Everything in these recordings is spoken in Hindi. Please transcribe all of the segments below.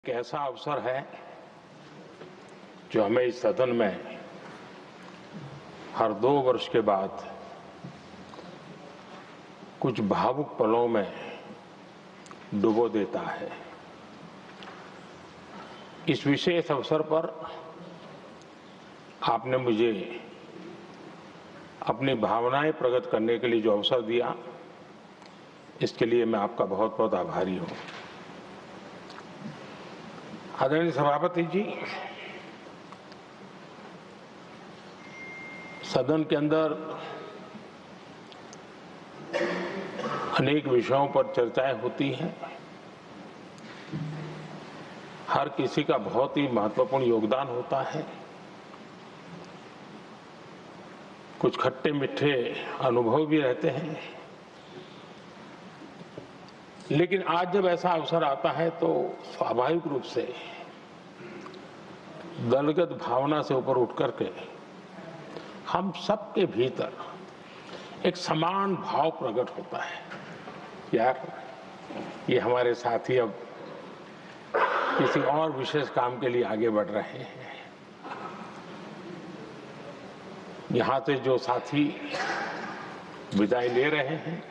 एक ऐसा अवसर है जो हमें इस सदन में हर 2 वर्ष के बाद कुछ भावुक पलों में डुबो देता है। इस विशेष अवसर पर आपने मुझे अपनी भावनाएं प्रकट करने के लिए जो अवसर दिया, इसके लिए मैं आपका बहुत बहुत आभारी हूं। आदरणीय सभापति जी, सदन के अंदर अनेक विषयों पर चर्चाएं होती हैं। हर किसी का बहुत ही महत्वपूर्ण योगदान होता है। कुछ खट्टे मीठे अनुभव भी रहते हैं, लेकिन आज जब ऐसा अवसर आता है तो स्वाभाविक रूप से दलगत भावना से ऊपर उठ करके हम सबके भीतर एक समान भाव प्रकट होता है। यार, ये हमारे साथी अब किसी और विशेष काम के लिए आगे बढ़ रहे हैं। यहां से जो साथी विदाई ले रहे हैं,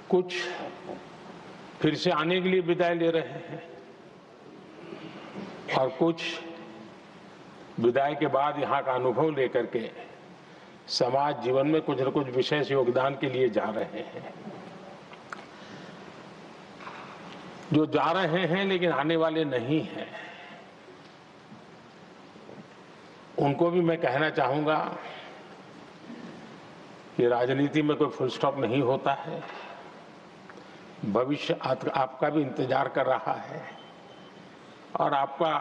कुछ फिर से आने के लिए विदाई ले रहे हैं और कुछ विदाई के बाद यहाँ का अनुभव लेकर के समाज जीवन में कुछ न कुछ विशेष योगदान के लिए जा रहे हैं। जो जा रहे हैं लेकिन आने वाले नहीं हैं, उनको भी मैं कहना चाहूंगा कि राजनीति में कोई फुल स्टॉप नहीं होता है। भविष्य आपका भी इंतजार कर रहा है और आपका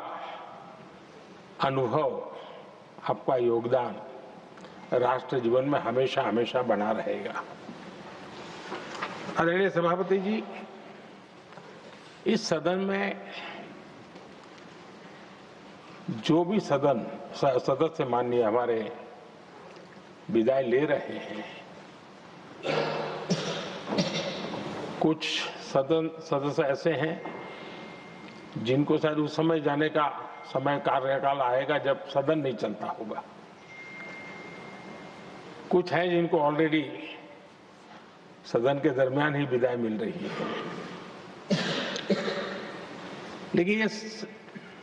अनुभव, आपका योगदान राष्ट्र जीवन में हमेशा हमेशा बना रहेगा। आदरणीय सभापति जी, इस सदन में जो भी सदस्य माननीय हमारे विदाई ले रहे हैं, कुछ सदस्य ऐसे हैं जिनको शायद उस समय जाने का समय कार्यकाल आएगा जब सदन नहीं चलता होगा। कुछ हैं जिनको ऑलरेडी सदन के दरमियान ही विदाई मिल रही है। लेकिन ये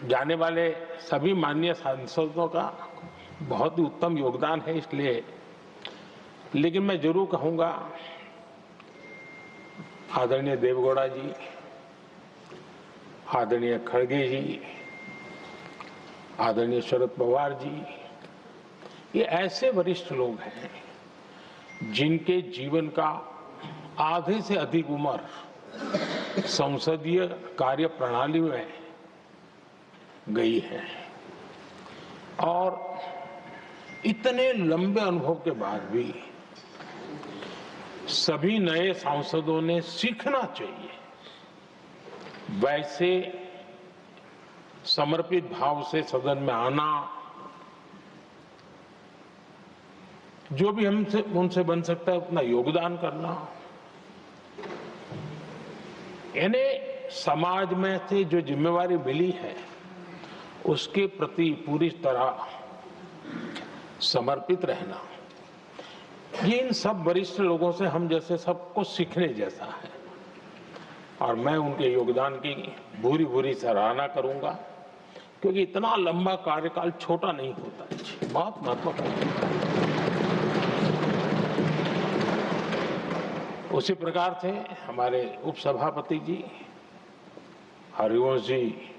जाने वाले सभी माननीय सांसदों का बहुत ही उत्तम योगदान है, इसलिए लेकिन मैं जरूर कहूंगा, आदरणीय देवगौड़ा जी, आदरणीय खड़गे जी, आदरणीय शरद पवार जी, ये ऐसे वरिष्ठ लोग हैं जिनके जीवन का आधे से अधिक उम्र संसदीय कार्य प्रणाली में गई है और इतने लंबे अनुभव के बाद भी सभी नए सांसदों ने सीखना चाहिए वैसे समर्पित भाव से सदन में आना, जो भी हमसे उनसे बन सकता है उतना योगदान करना, यानी समाज में से जो जिम्मेवारी मिली है उसके प्रति पूरी तरह समर्पित रहना, ये इन सब वरिष्ठ लोगों से हम जैसे सबको सीखने जैसा है और मैं उनके योगदान की भूरी भूरी सराहना करूंगा, क्योंकि इतना लंबा कार्यकाल छोटा नहीं होता है, बहुत महत्वपूर्ण है। उसी प्रकार से हमारे उपसभापति जी हरिवंश जी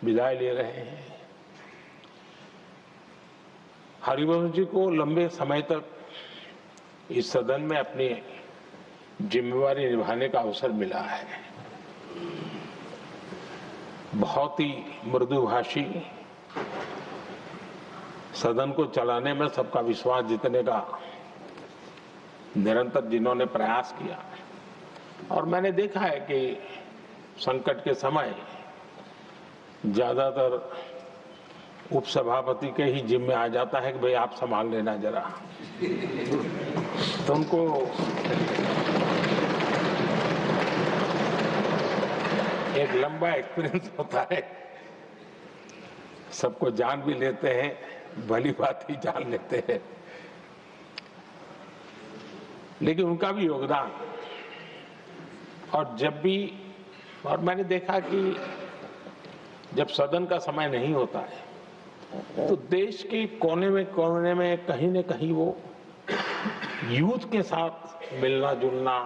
विदाई ले रहे हैं। हरिवंश जी को लंबे समय तक इस सदन में अपनी जिम्मेवारी निभाने का अवसर मिला है। बहुत ही मृदुभाषी, सदन को चलाने में सबका विश्वास जीतने का निरंतर जिन्होंने प्रयास किया, और मैंने देखा है कि संकट के समय ज्यादातर उपसभापति के ही जिम्मे आ जाता है कि भाई आप संभाल लेना जरा, तो उनको एक लंबा एक्सपीरियंस होता है, सबको जान भी लेते हैं, भली बात ही जान लेते हैं, लेकिन उनका भी योगदान। और और मैंने देखा कि जब सदन का समय नहीं होता है तो देश के कोने में कहीं न कहीं वो यूथ के साथ मिलना जुलना,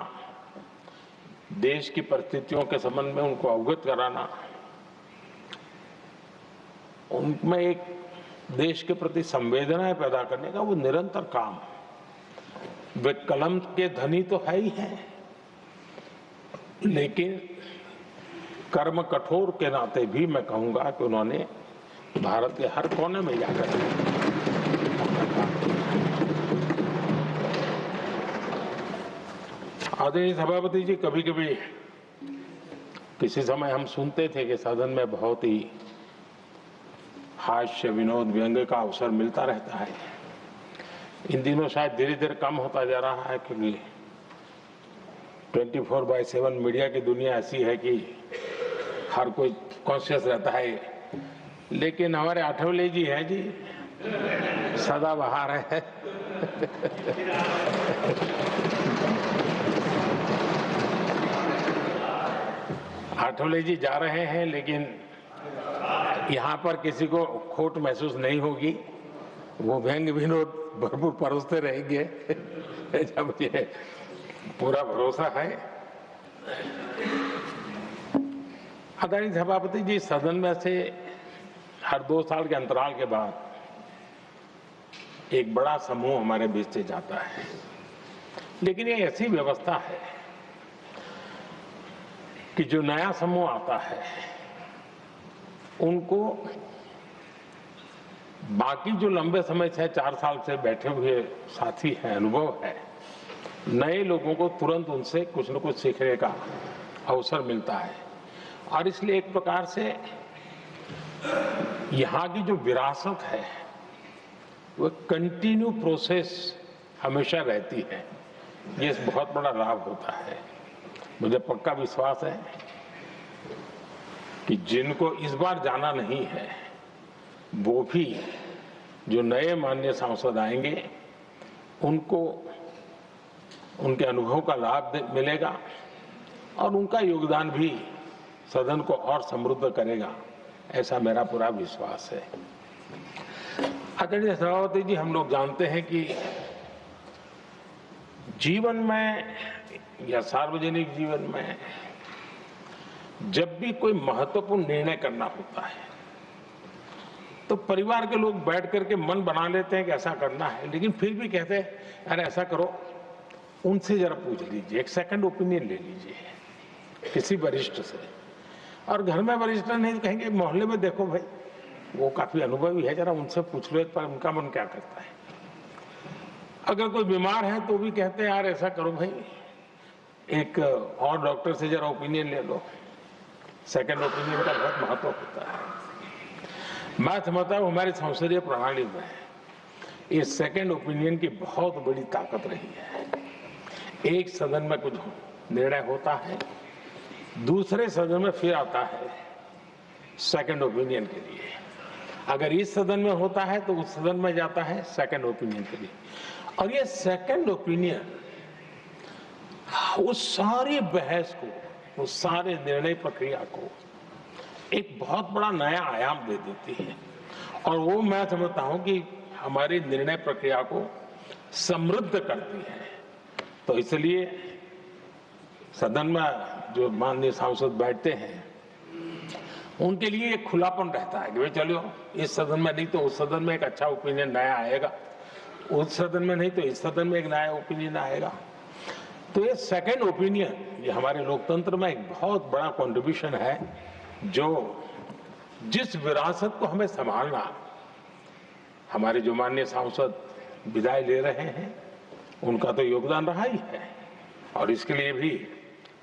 देश की परिस्थितियों के संबंध में उनको अवगत कराना, उनमें एक देश के प्रति संवेदनाएं पैदा करने का वो निरंतर काम। वे कलम के धनी तो है ही हैं, लेकिन कर्म कठोर के नाते भी मैं कहूंगा कि उन्होंने भारत के हर कोने में जाकर आदरणीय सभापति जी, कभी कभी किसी समय हम सुनते थे कि सदन में बहुत ही हास्य विनोद व्यंग्य का अवसर मिलता रहता है। इन दिनों शायद धीरे धीरे कम होता जा रहा है, क्योंकि 24/7 मीडिया की दुनिया ऐसी है कि हर कोई कॉन्शियस रहता है। लेकिन हमारे आठवले जी हैं जी, सदाबहार है। आठवले जी जा रहे हैं, लेकिन यहाँ पर किसी को खोट महसूस नहीं होगी, वो व्यंग्य विनोद भरपूर परोसते रहेंगे। जब ये पूरा भरोसा है। आदरणीय सभापति जी, सदन में से हर 2 साल के अंतराल के बाद एक बड़ा समूह हमारे बीच से जाता है, लेकिन ये ऐसी व्यवस्था है कि जो नया समूह आता है उनको बाकी जो लंबे समय से 4 साल से बैठे हुए साथी हैं, अनुभव है, नए लोगों को तुरंत उनसे कुछ न कुछ सीखने का अवसर मिलता है। और इसलिए एक प्रकार से यहाँ की जो विरासत है वो कंटिन्यू प्रोसेस हमेशा रहती है। ये बहुत बड़ा लाभ होता है। मुझे पक्का विश्वास है कि जिनको इस बार जाना नहीं है वो भी जो नए माननीय सांसद आएंगे उनको उनके अनुभव का लाभ मिलेगा और उनका योगदान भी सदन को और समृद्ध करेगा, ऐसा मेरा पूरा विश्वास है। आदरणीय सभापति जी, हम लोग जानते हैं कि जीवन में या सार्वजनिक जीवन में जब भी कोई महत्वपूर्ण निर्णय करना होता है तो परिवार के लोग बैठ करके मन बना लेते हैं कि ऐसा करना है, लेकिन फिर भी कहते हैं अरे ऐसा करो, उनसे जरा पूछ लीजिए, एक सेकंड ओपिनियन ले लीजिए किसी वरिष्ठ से। और घर में वरिष्ठ नहीं तो कहेंगे मोहल्ले में देखो भाई, वो काफी अनुभवी है, जरा उनसे पूछ लो एक बार उनका मन क्या करता है। अगर कोई बीमार है तो भी कहते हैं यार ऐसा करो भाई, एक और डॉक्टर से जरा ओपिनियन ले लो। सेकंड ओपिनियन का बहुत महत्व होता है। मैं समझता हूँ हमारी संसदीय प्रणाली में ये सेकंड ओपिनियन की बहुत बड़ी ताकत रही है। एक सदन में कुछ निर्णय होता है, दूसरे सदन में फिर आता है सेकंड ओपिनियन के लिए। अगर इस सदन में होता है तो उस सदन में जाता है सेकंड ओपिनियन के लिए। और ये सेकंड ओपिनियन उस सारी बहस को, उस सारे निर्णय प्रक्रिया को एक बहुत बड़ा नया आयाम दे देती है। और वो मैं समझता हूं कि हमारी निर्णय प्रक्रिया को समृद्ध करती है। तो इसलिए सदन में जो माननीय सांसद बैठते हैं उनके लिए एक खुलापन रहता है कि भाई चलो इस सदन में नहीं तो उस सदन में एक अच्छा ओपिनियन नया आएगा, उस सदन में नहीं तो इस सदन में एक नया ओपिनियन आएगा। तो ये सेकंड ओपिनियन ये हमारे लोकतंत्र में एक बहुत बड़ा कंट्रीब्यूशन है, जो जिस विरासत को हमें संभालना हमारे जो माननीय सांसद विदाई ले रहे हैं उनका तो योगदान रहा ही है। और इसके लिए भी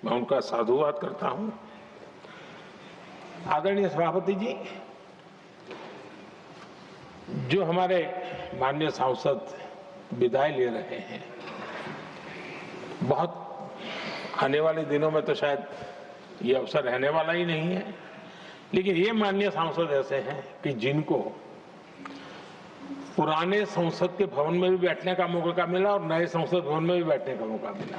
मैं उनका साधुवाद करता हूं। आदरणीय सभापति जी, जो हमारे माननीय सांसद विदाई ले रहे हैं, बहुत आने वाले दिनों में तो शायद ये अवसर रहने वाला ही नहीं है। लेकिन ये माननीय सांसद ऐसे हैं कि जिनको पुराने संसद के भवन में भी बैठने का मौका मिला और नए संसद भवन में भी बैठने का मौका मिला।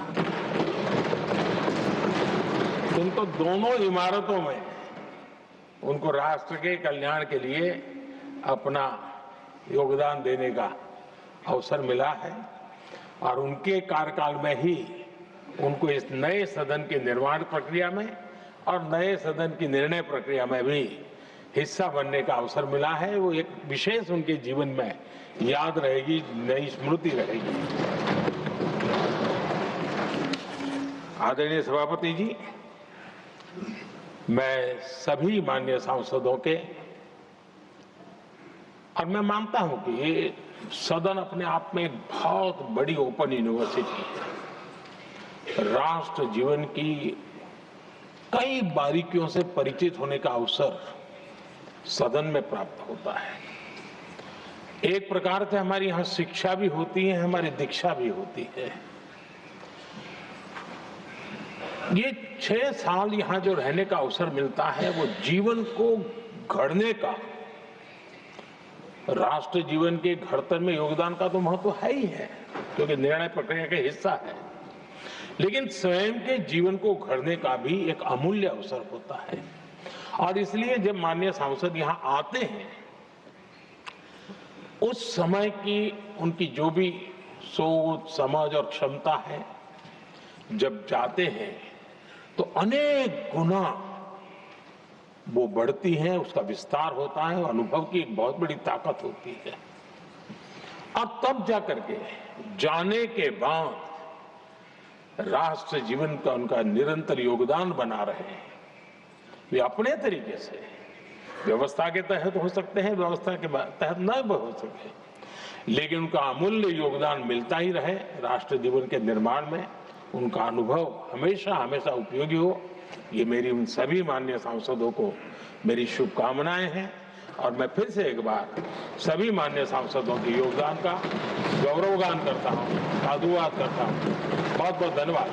उनको दोनों इमारतों में उनको राष्ट्र के कल्याण के लिए अपना योगदान देने का अवसर मिला है और उनके कार्यकाल में ही उनको इस नए सदन के निर्माण प्रक्रिया में और नए सदन की निर्णय प्रक्रिया में भी हिस्सा बनने का अवसर मिला है। वो एक विशेष उनके जीवन में याद रहेगी, नई स्मृति रहेगी। आदरणीय सभापति जी, मैं सभी माननीय सांसदों के, और मैं मानता हूं कि ये सदन अपने आप में एक बहुत बड़ी ओपन यूनिवर्सिटी है। राष्ट्र जीवन की कई बारीकियों से परिचित होने का अवसर सदन में प्राप्त होता है। एक प्रकार से हमारी यहाँ शिक्षा भी होती है, हमारी दीक्षा भी होती है। ये 6 साल यहाँ जो रहने का अवसर मिलता है वो जीवन को गढ़ने का, राष्ट्र जीवन के घड़तर में योगदान का तो महत्व है ही है, क्योंकि निर्णय प्रक्रिया का हिस्सा है, लेकिन स्वयं के जीवन को गढ़ने का भी एक अमूल्य अवसर होता है। और इसलिए जब माननीय सांसद यहाँ आते हैं, उस समय की उनकी जो भी सोच, समझ और क्षमता है, जब जाते हैं तो अनेक गुना वो बढ़ती हैं, उसका विस्तार होता है, अनुभव की एक बहुत बड़ी ताकत होती है। और तब जाकर के जाने के बाद राष्ट्र जीवन का उनका निरंतर योगदान बना रहे हैं। वे अपने तरीके से व्यवस्था के तहत हो सकते हैं, व्यवस्था के तहत न हो सके, लेकिन उनका अमूल्य योगदान मिलता ही रहे राष्ट्र जीवन के निर्माण में। उनका अनुभव हमेशा हमेशा उपयोगी हो, ये मेरी उन सभी माननीय सांसदों को मेरी शुभकामनाएं हैं। और मैं फिर से एक बार सभी माननीय सांसदों के योगदान का गौरवगान करता हूं, साधुवाद करता हूं। बहुत बहुत धन्यवाद।